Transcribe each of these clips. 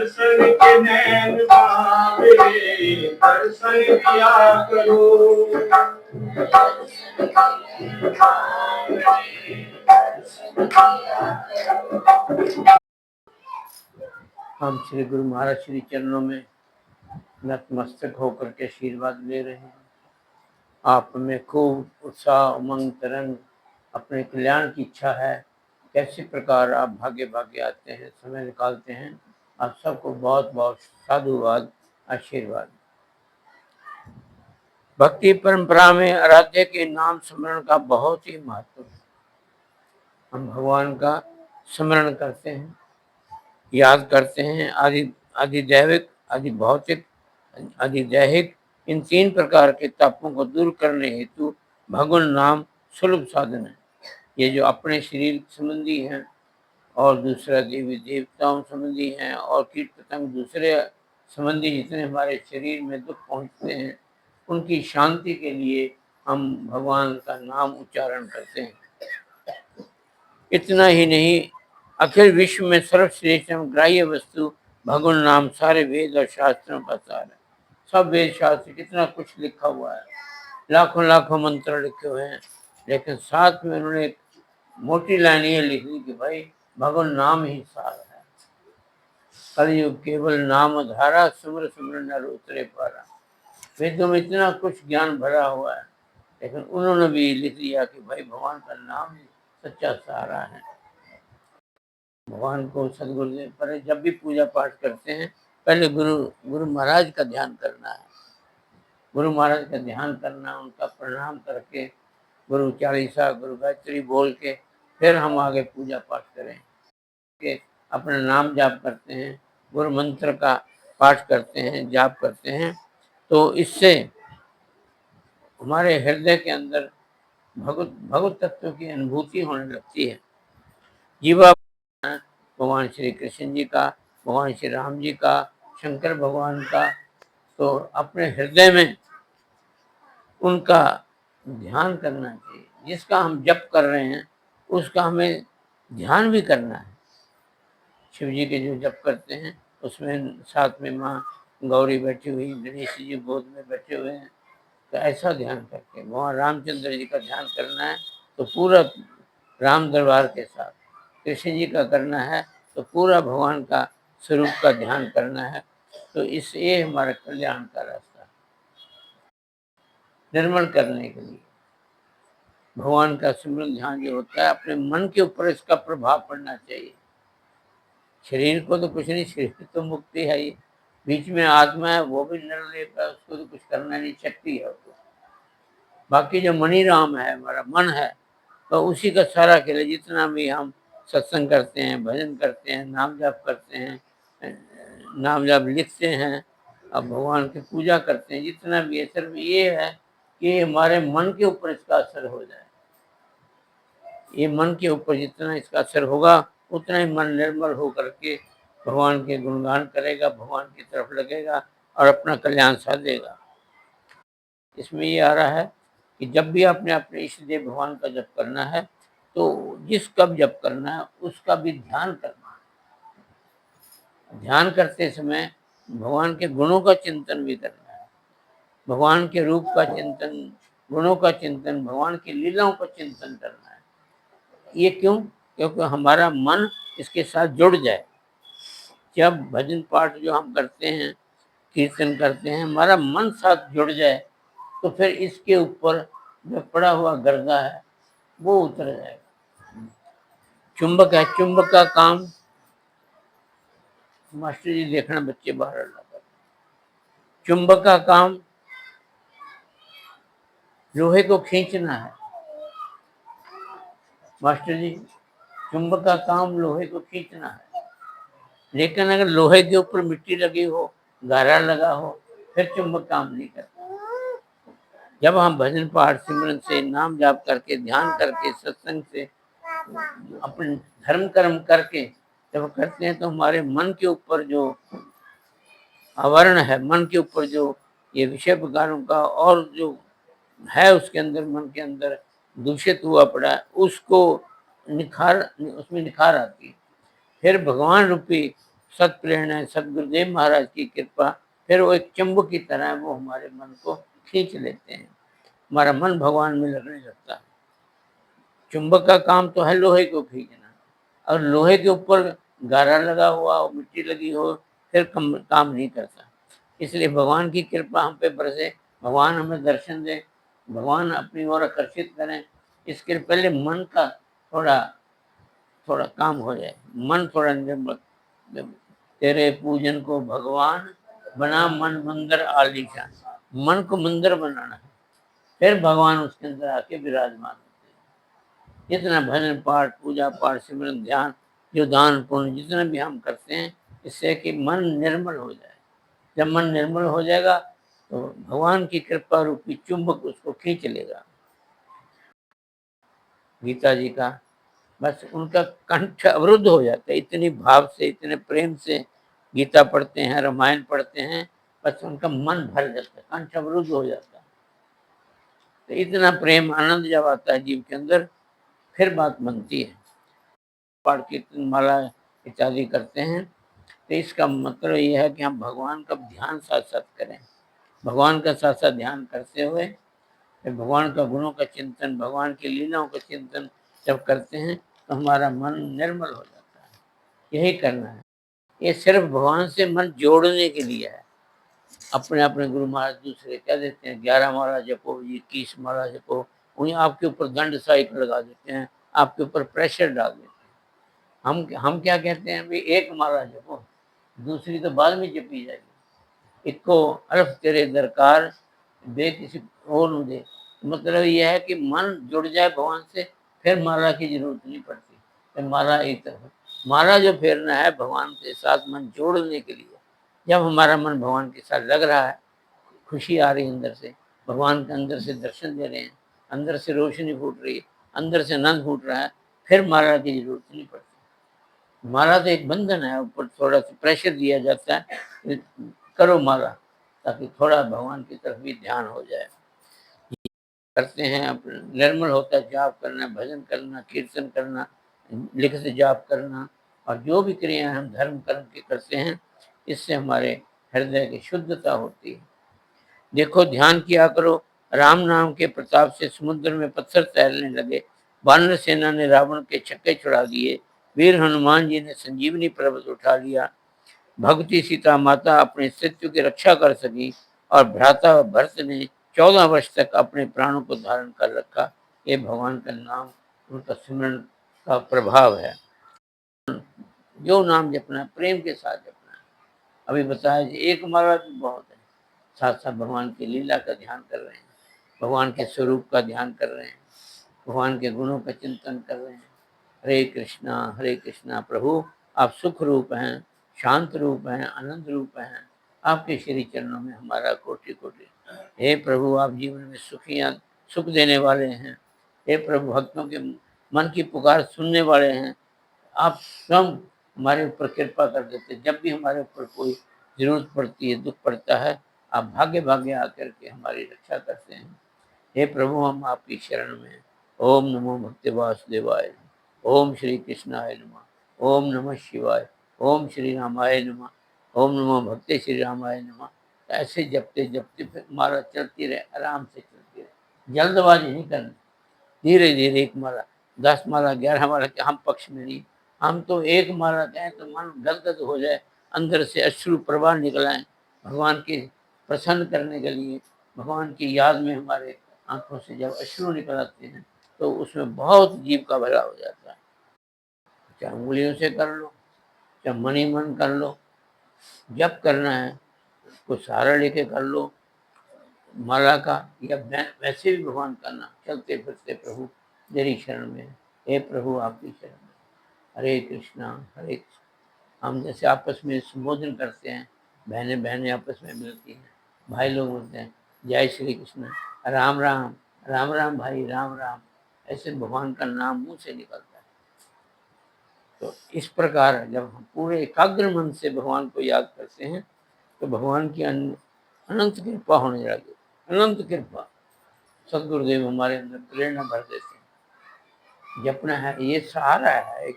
दर्शन के नैन पावे, दर्शन किया करो। हम श्री गुरु महाराज श्री चरणों में नतमस्तक होकर के आशीर्वाद ले रहे हैं। आप में खूब उत्साह, उमंग, तरंग, अपने कल्याण की इच्छा है। कैसे प्रकार आप भागे भागे आते हैं, समय निकालते हैं। आप सबको बहुत बहुत साधुवाद, आशीर्वाद। भक्ति परंपरा में आराध्य के नाम स्मरण का बहुत ही महत्व है। हम भगवान का स्मरण करते हैं, याद करते हैं। आदिदैविक, आदिभौतिक, आदिदैहिक, इन तीन प्रकार के तापों को दूर करने हेतु भगवान नाम सुलभ साधन है। ये जो अपने शरीर संबंधी हैं और दूसरा देवी देवताओं संबंधी हैं और कीट पतंग दूसरे संबंधी जितने हमारे शरीर में दुख पहुंचते हैं, उनकी शांति के लिए हम भगवान का नाम उच्चारण करते हैं। इतना ही नहीं, अखिल विश्व में सर्वश्रेष्ठ एवं ग्राह्य वस्तु भगवान नाम सारे वेद और शास्त्रों का सार है। सब वेद शास्त्र कितना कुछ लिखा हुआ है, लाखों लाखों मंत्र लिखे हुए हैं, लेकिन साथ में उन्होंने एक मोटी लाइन ये लिख दी कि भाई भगवान नाम ही सार है। कलयुग केवल नाम धारा, सुमर सुमर नर उतरे पारा। वेदों में इतना कुछ ज्ञान भरा हुआ है, लेकिन उन्होंने भी लिख दिया कि भाई भगवान का नाम ही सच्चा सहारा है। भगवान को सदगुरुदेव पर जब भी पूजा पाठ करते हैं, पहले गुरु महाराज का ध्यान करना है। गुरु महाराज का ध्यान करना, उनका प्रणाम करके गुरु चालीसा, गुरु गायत्री बोल के फिर हम आगे पूजा पाठ करें। के अपना नाम जाप करते हैं, गुरु मंत्र का पाठ करते हैं, जाप करते हैं, तो इससे हमारे हृदय के अंदर भगवत तत्व की अनुभूति होने लगती है। जीवा भगवान श्री कृष्ण जी का, भगवान श्री राम जी का, शंकर भगवान का, तो अपने हृदय में उनका ध्यान करना चाहिए। जिसका हम जप कर रहे हैं उसका हमें ध्यान भी करना है। शिव जी के जो जप करते हैं उसमें साथ में माँ गौरी बैठी हुई, गणेश जी गोद में बैठे हुए हैं, तो ऐसा ध्यान करके भगवान रामचंद्र जी का ध्यान करना है तो पूरा राम दरबार के साथ, कृष्ण जी का करना है तो पूरा भगवान का स्वरूप का ध्यान करना है। तो इससे हमारा कल्याण का रास्ता है। निर्मल करने के लिए भगवान का सिमरन ध्यान जो होता है, अपने मन के ऊपर इसका प्रभाव पड़ना चाहिए। शरीर को तो कुछ नहीं, शरीर तो मुक्ति है ही, बीच में आत्मा है वो भी निर्लेप है, उसको तो कुछ करना नहीं, शक्ति है उसको। बाकी जो मनी राम है, हमारा मन है, तो उसी का सारा खेल। जितना भी हम सत्संग करते हैं, भजन करते हैं, नाम जाप करते हैं, नाम जाप लिखते हैं, अब भगवान की पूजा करते हैं, जितना भी है, सिर्फ ये है कि हमारे मन के ऊपर इसका असर हो जाए। ये मन के ऊपर जितना इसका असर होगा उतना ही मन निर्मल हो करके भगवान के गुणगान करेगा, भगवान की तरफ लगेगा और अपना कल्याण साधेगा। इसमें ये आ रहा है कि जब भी आपने अपने इष्ट देव भगवान का जप करना है तो जिस कब जप करना है उसका भी ध्यान करना है। ध्यान करते समय भगवान के गुणों का चिंतन भी करना है, भगवान के रूप का चिंतन, गुणों का चिंतन, भगवान की लीलाओं का चिंतन करना है। ये क्यों? क्योंकि हमारा मन इसके साथ जुड़ जाए। जब भजन पाठ जो हम करते हैं, कीर्तन करते हैं, हमारा मन साथ जुड़ जाए तो फिर इसके ऊपर जो पड़ा हुआ गर्दा है वो उतर जाएगा। चुंबक है, चुंबक का काम, मास्टर जी देखना बच्चे बाहर लगा, चुंबक का काम लोहे को खींचना है। मास्टर जी, चुंबक का काम लोहे को खींचना है, लेकिन अगर लोहे के ऊपर मिट्टी लगी हो, गारा लगा हो, फिर चुंबक काम नहीं करता। जब हम भजन पाठ सिमरन से, नाम जाप करके, ध्यान करके, सत्संग से, अपने धर्म कर्म करके जब करते हैं तो हमारे मन के ऊपर जो आवरण है, मन के ऊपर जो ये विषय विकारों का और जो है उसके अंदर, मन के अंदर दूषित हुआ पड़ा है, उसको उसमें निखार आती है। फिर भगवान रूपी सत प्रेरणा सदगुरुदेव महाराज की कृपा, फिर वो एक चुंबक की तरह वो हमारे मन को खींच लेते हैं। हमारा मन भगवान में लगने लगता है। चुंबक का काम तो है लोहे को खींचना, और लोहे के ऊपर गारा लगा हुआ हो, मिट्टी लगी हो, फिर काम नहीं करता। इसलिए भगवान की कृपा हम पे बरसे, भगवान हमें दर्शन दे, भगवान अपनी ओर आकर्षित करें। इसके लिए पहले मन का थोड़ा थोड़ा काम हो जाए, मन थोड़ा निर्मल। तेरे पूजन को भगवान बना मन मंदिर आलीशान। मन को मंदिर बनाना है, फिर भगवान उसके अंदर आके विराजमान होते हैं। जितना भजन पाठ, पूजा पाठ, सिमरन, ध्यान, जो दान पुण्य जितना भी हम करते हैं, इससे कि मन निर्मल हो जाए। जब मन निर्मल हो जाएगा तो भगवान की कृपा रूपी चुंबक उसको खींच लेगा। गीता जी का बस उनका कंठ अवरुद्ध हो जाता है, इतनी भाव से, इतने प्रेम से गीता पढ़ते हैं, रामायण पढ़ते हैं, बस उनका मन भर जाता है, कंठ अवरुद्ध हो जाता है। तो इतना प्रेम आनंद जब आता है जीव के अंदर, फिर बात बनती है। पाठ कीर्तन माला इत्यादि करते हैं, तो इसका मतलब ये है कि हम भगवान का ध्यान साथ साथ करें। भगवान का साथ साथ ध्यान करते हुए फिर भगवान का गुणों का चिंतन, भगवान की लीलाओं का चिंतन जब करते हैं, तो हमारा मन निर्मल हो जाता है। यही करना है। ये सिर्फ भगवान से मन जोड़ने के लिए है। अपने अपने गुरु महाराज दूसरे कह देते हैं 11 माला जपो, 21 माला जपो, उन्हें आपके ऊपर दंड सहायक लगा देते हैं, आपके ऊपर प्रेशर डाल देते हैं। हम क्या कहते हैं, भाई एक माला जपो, दूसरी तो बाद में जपी जाएगी। इक्को अरफ तेरे दरकार दे किसी और न दे। मतलब यह है कि मन जुड़ जाए भगवान से, फिर माला की जरूरत नहीं पड़ती। फिर माला एक तरफ, माला जो फेरना है भगवान के साथ मन जोड़ने के लिए। जब हमारा मन भगवान के साथ लग रहा है, खुशी आ रही है अंदर से, भगवान के अंदर से दर्शन दे रहे हैं, अंदर से रोशनी फूट रही है, अंदर से आनंद फूट रहा है, फिर माला की जरूरत नहीं पड़ती। माला तो एक बंधन है, ऊपर थोड़ा सा प्रेशर दिया जाता है, करो माला, ताकि थोड़ा भगवान की तरफ भी ध्यान हो जाए। करते हैं अपने निर्मल होता है, जाप करना, भजन करना, कीर्तन करना, लिखित जाप करना, और जो भी क्रियाएं हम धर्म कर्म की करते हैं, इससे हमारे हृदय की शुद्धता होती है। देखो ध्यान किया करो, राम नाम के प्रताप से समुद्र में पत्थर तैरने लगे, वानर सेना ने रावण के छक्के छुड़ा दिए, वीर हनुमान जी ने संजीवनी पर्वत उठा लिया, भगवती सीता माता अपने अस्तित्व की रक्षा कर सकी, और भ्राता भरत ने 14 वर्ष तक अपने प्राणों को धारण कर रखा। ये भगवान का नाम, उनका सिमरन का प्रभाव है। जो नाम जपना है, प्रेम के साथ जपना है। अभी बताया जी, एक माला भी बहुत है। साथ साथ भगवान की लीला का ध्यान कर रहे हैं, भगवान के स्वरूप का ध्यान कर रहे हैं, भगवान के गुणों का चिंतन कर रहे हैं। हरे कृष्णा प्रभु, आप सुख रूप हैं, शांत रूप हैं, आनंद रूप हैं। आपके श्री चरणों में हमारा कोटि कोटि। हे प्रभु, आप जीवन में सुख देने वाले हैं। हे प्रभु, भक्तों के मन की पुकार सुनने वाले हैं। आप स्वयं हमारे ऊपर कृपा कर देते हैं। जब भी हमारे ऊपर कोई जरूरत पड़ती है, दुख पड़ता है, आप भाग्य भाग्य आकर के हमारी रक्षा करते हैं। हे प्रभु, हम आपकी शरण में हैं। ओम नमो भक्ति वासुदेवाय, ओम श्री कृष्णाय नमः, ओम नमः शिवाय, ओम श्री रामाय नमः, ओम नमो भक्ति श्री रामाय नमः। ऐसे जपते जपते फिर माला चलती रहे, आराम से चलती रहे, जल्दबाजी नहीं करनी। धीरे धीरे एक माला, 10 माला, 11 माला के हम पक्ष में नहीं। हम तो एक माला कहें तो मन गदगद हो जाए, अंदर से अश्रु प्रवाह निकल आए, भगवान की प्रसन्न करने के लिए। भगवान की याद में हमारे आंखों से जब अश्रु निकल आते हैं, तो उसमें बहुत जीव का भला हो जाता है। चाहे उंगलियों से कर लो, चाहे मन ही मन कर लो, जब करना है कुछ सहारा लेके कर लो माला का, या वैसे भी भगवान का नाम चलते फिरते प्रभु तेरी शरण में है। हे प्रभु, आपकी शरण में। हरे कृष्णा हरे कृष्णा। हम जैसे आपस में संबोधन करते हैं, बहनें बहनें आपस में मिलती हैं, भाई लोग बोलते हैं जय श्री कृष्ण, राम राम, राम राम भाई, राम राम। ऐसे भगवान का नाम मुंह से निकलता है। तो इस प्रकार जब हम पूरे एकाग्र मन से भगवान को याद करते हैं, तो भगवान की अनंत कृपा होने लगी, अनंत कृपा। सदगुरुदेव हमारे अंदर प्रेरणा भर देते हैं। जपना है, ये सहारा है, एक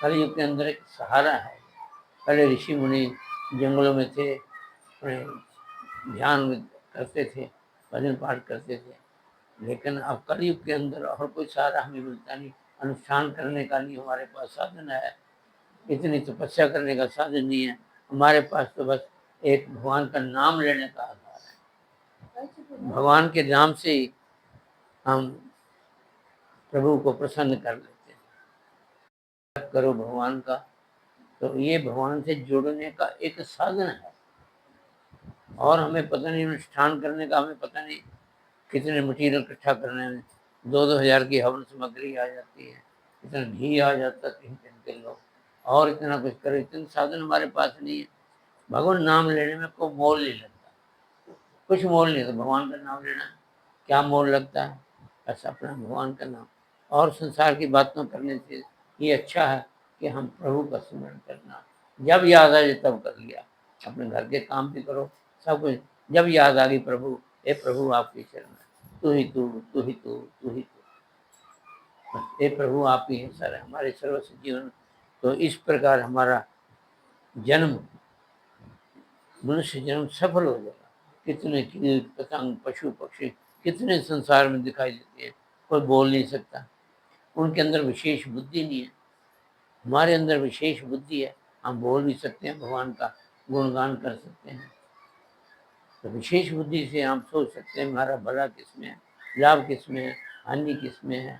कलयुग के अंदर एक सहारा है। पहले ऋषि मुनि जंगलों में थे, अपने ध्यान करते थे, भजन पाठ करते थे, लेकिन अब कलयुग के अंदर और कोई सहारा हमें मिलता नहीं। अनुष्ठान करने का नहीं हमारे पास साधन है, इतनी तपस्या करने का साधन नहीं है हमारे पास, तो बस एक भगवान का नाम लेने का आधार है। भगवान के नाम से ही हम प्रभु को प्रसन्न कर लेते हैं। करो भगवान का, तो ये भगवान से जुड़ने का एक साधन है। और हमें पता नहीं अनुष्ठान करने का, हमें पता नहीं कितने मटीरियल इकट्ठा करने में 2-2 हज़ार की हवन सामग्री आ जाती है, इतना घी आ जाता है 3-3 किलो, और इतना कुछ करो, इतने साधन हमारे पास नहीं है। भगवान नाम लेने में कोई मोल नहीं लगता, कुछ मोल नहीं लगता। भगवान का नाम लेना क्या मोल लगता है, बस अपना भगवान का नाम। और संसार की बातों करने से ये अच्छा है कि हम प्रभु का स्मरण करना, जब याद आ जाए तब कर लिया, अपने घर के काम भी करो, सब कुछ जब याद आ गई प्रभु, हे प्रभु आपकी शरण है, तू ही तू, तू ही तू, तू ही तू, हे प्रभु आप ही है सर हमारे सर्वस्व जीवन। तो इस प्रकार हमारा जन्म, मनुष्य जन्म सफल हो जाएगा। कितने कीट पतंग पशु पक्षी कितने संसार में दिखाई देते हैं, कोई बोल नहीं सकता, उनके अंदर विशेष बुद्धि नहीं है, हमारे अंदर विशेष बुद्धि है, हम बोल भी सकते हैं, भगवान का गुणगान कर सकते हैं। तो विशेष बुद्धि से हम सोच सकते हैं हमारा भला किसमें है, लाभ किसमें है, हानि किसमें है,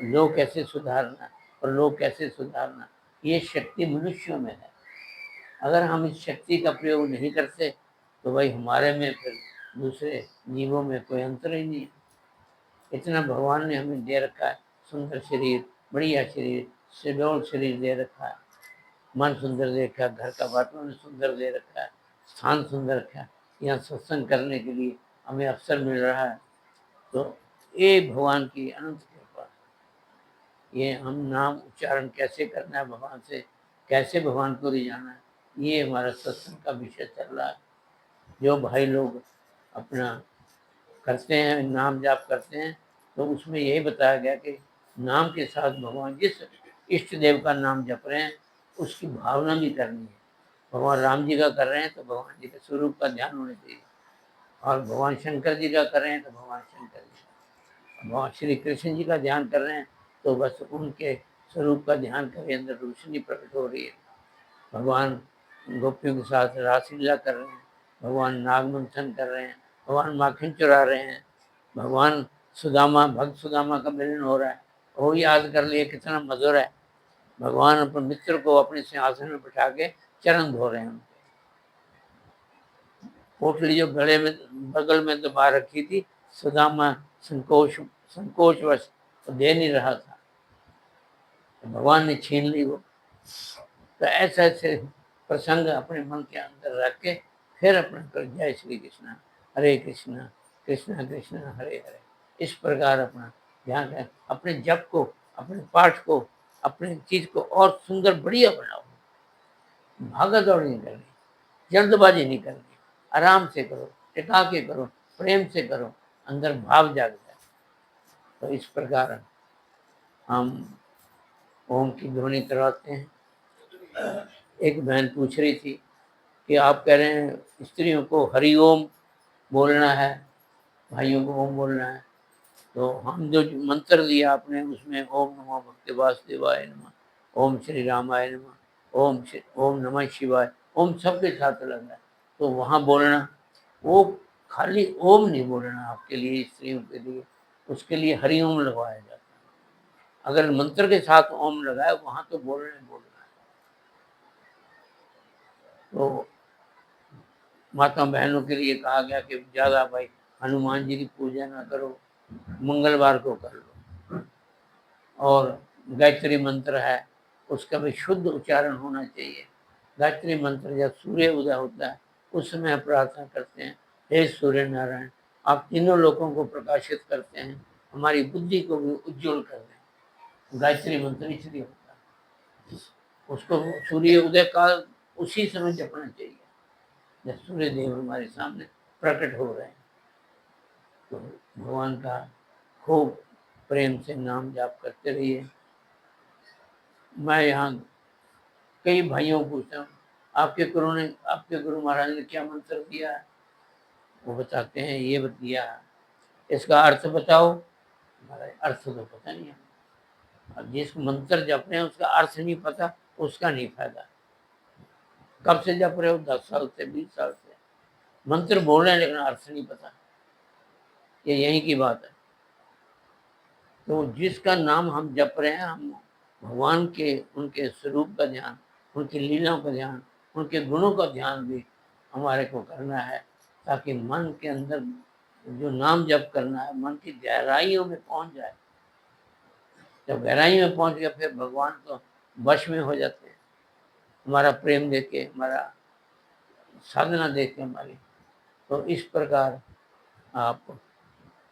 लोग कैसे सुधारना और लोग कैसे सुधारना, ये शक्ति मनुष्यों में है। अगर हम इस शक्ति का प्रयोग नहीं करते तो भाई हमारे में फिर दूसरे जीवों में कोई अंतर ही नहीं है। इतना भगवान ने हमें दे रखा है, सुंदर शरीर, बढ़िया शरीर, सुडौल शरीर दे रखा है, मन सुंदर दे रखा है, घर का वातावरण सुंदर दे रखा है, स्थान सुंदर रखा है, यहाँ सत्संग करने के लिए हमें अवसर मिल रहा है। तो ये भगवान की अनंत कृपा। ये हम नाम उच्चारण कैसे करना है भगवान से, कैसे भगवान को रिझाना है, ये हमारा सत्संग का विषय चल रहा है। जो भाई लोग अपना करते हैं, नाम जाप करते हैं, तो उसमें यही बताया गया कि नाम के साथ भगवान जिस इष्ट देव का नाम जप रहे हैं उसकी भावना भी करनी है। भगवान राम जी का कर रहे हैं तो भगवान जी के स्वरूप का ध्यान होना चाहिए, और भगवान शंकर जी का कर रहे हैं तो भगवान शंकर जी का, भगवान श्री कृष्ण जी का ध्यान कर रहे हैं तो बस उनके स्वरूप का ध्यान करें, अंदर रोशनी प्रकट हो रही है। भगवान गोपियों के साथ रासलीला कर रहे हैं, भगवान नाग मंथन कर रहे हैं, भगवान माखन चुरा रहे हैं, भगवान सुदामा, भक्त सुदामा का मिलन हो रहा है, वो याद कर लिए कितना मधुर है। भगवान अपने मित्र को अपने सिंहासन में बिठा के चरण धो रहे हैं उनके। पोटली जो गले में बगल में दबा रखी थी, सुदामा संकोचवश दे नहीं रहा था, तो भगवान ने छीन ली वो। तो ऐसे ऐसे प्रसंग अपने मन के अंदर रख के फिर अपना कर जय श्री कृष्ण, हरे कृष्ण कृष्ण कृष्ण हरे हरे, इस प्रकार अपना ध्यान है, अपने जप को, अपने पाठ को, अपने चीज को और सुंदर बढ़िया बनाओ। भागा दौड़ नहीं करनी, जल्दबाजी नहीं करनी, आराम से करो, टिका के करो, प्रेम से करो, अंदर भाव जाग जाए। तो इस प्रकार हम ओम की ध्वनि करवाते हैं। एक बहन पूछ रही थी कि आप कह रहे हैं स्त्रियों को हरिओम बोलना है, भाइयों को ओम बोलना है, तो हम जो मंत्र दिया आपने उसमें ओम नमो भगवते वासुदेवाय नमः, ओम श्री रामाय नमः, ओम नमः शिवाय, ओम सबके साथ लग है, तो वहाँ बोलना, वो खाली ओम नहीं बोलना आपके लिए, स्त्रियों के लिए, उसके लिए हरिओम लगवाया जाता है। अगर मंत्र के साथ ओम लगाए वहाँ तो बोलना है। तो माता बहनों के लिए कहा गया कि ज़्यादा भाई हनुमान जी की पूजा ना करो, मंगलवार को कर लो, और गायत्री मंत्र है उसका भी शुद्ध उच्चारण होना चाहिए। गायत्री मंत्र जब सूर्य उदय होता है उस समय हम प्रार्थना करते हैं, हे सूर्य नारायण आप तीनों लोगों को प्रकाशित करते हैं, हमारी बुद्धि को भी उज्जवल कर दें। गायत्री मंत्र इसलिए होता है, उसको सूर्य उदय काल उसी समय जपना चाहिए जब सूर्य देव हमारे सामने प्रकट हो रहे हैं। तो भगवान का खूब प्रेम से नाम जाप करते रहिए। मैं यहाँ कई भाइयों को पूछता हूँ आपके गुरु महाराज ने क्या मंत्र दिया है, वो बताते हैं, ये दिया है, इसका अर्थ बताओ। महाराज अर्थ तो पता नहीं है। अब जिस मंत्र जप रहे हैं उसका अर्थ नहीं पता, उसका नहीं फायदा। कब से जप रहे हो? 10 साल से, 20 साल से मंत्र बोल रहे हैं लेकिन अर्थ नहीं पता। ये यही की बात है। तो जिसका नाम हम जप रहे हैं, हम भगवान के, उनके स्वरूप का ध्यान, उनकी लीलाओं का ध्यान, उनके गुणों का ध्यान भी हमारे को करना है, ताकि मन के अंदर जो नाम जप करना है, मन की गहराइयों में पहुंच जाए। जब गहराई में पहुंच गया, फिर भगवान तो वश में हो जाते हैं। हमारा प्रेम देख के, हमारा साधना देख के हमारी। तो इस प्रकार आप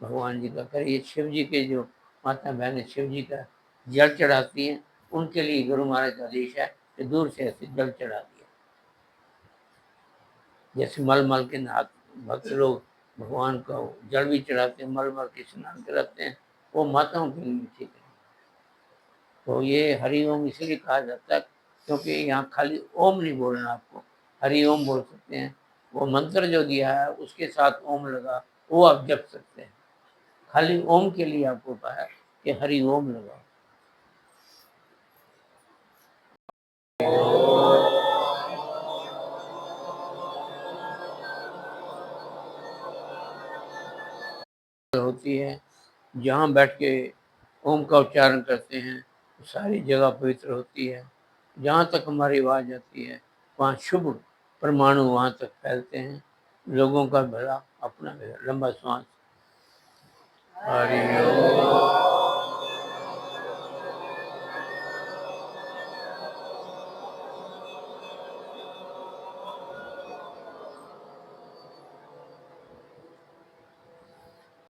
भगवान जी का करिए। शिव जी के जो माता बहनें शिव जी का जल चढ़ाती हैं, उनके लिए गुरु महाराज का आदेश है कि दूर से ऐसे जल चढ़ा दिया। जैसे मल के नहा भक्त लोग भगवान को जल भी चढ़ाते हैं, मल के स्नान कराते हैं, वो माताओं के लिए ठीक है। तो ये हरि ओम इसलिए कहा जाता है क्योंकि यहाँ खाली ओम नहीं बोलना आपको, हरि ओम बोल सकते हैं। वो मंत्र जो दिया है उसके साथ ओम लगा, वो आप जप सकते हैं। खाली ओम के लिए आपको कहा है कि हरि ओम लगाओ। होती है, जहाँ बैठ के ओम का उच्चारण करते हैं सारी जगह पवित्र होती है। जहाँ तक हमारी आवाज़ आती है वहाँ शुभ परमाणु वहाँ तक फैलते हैं, लोगों का भला, अपना भला। लंबा श्वास। हरि ओम।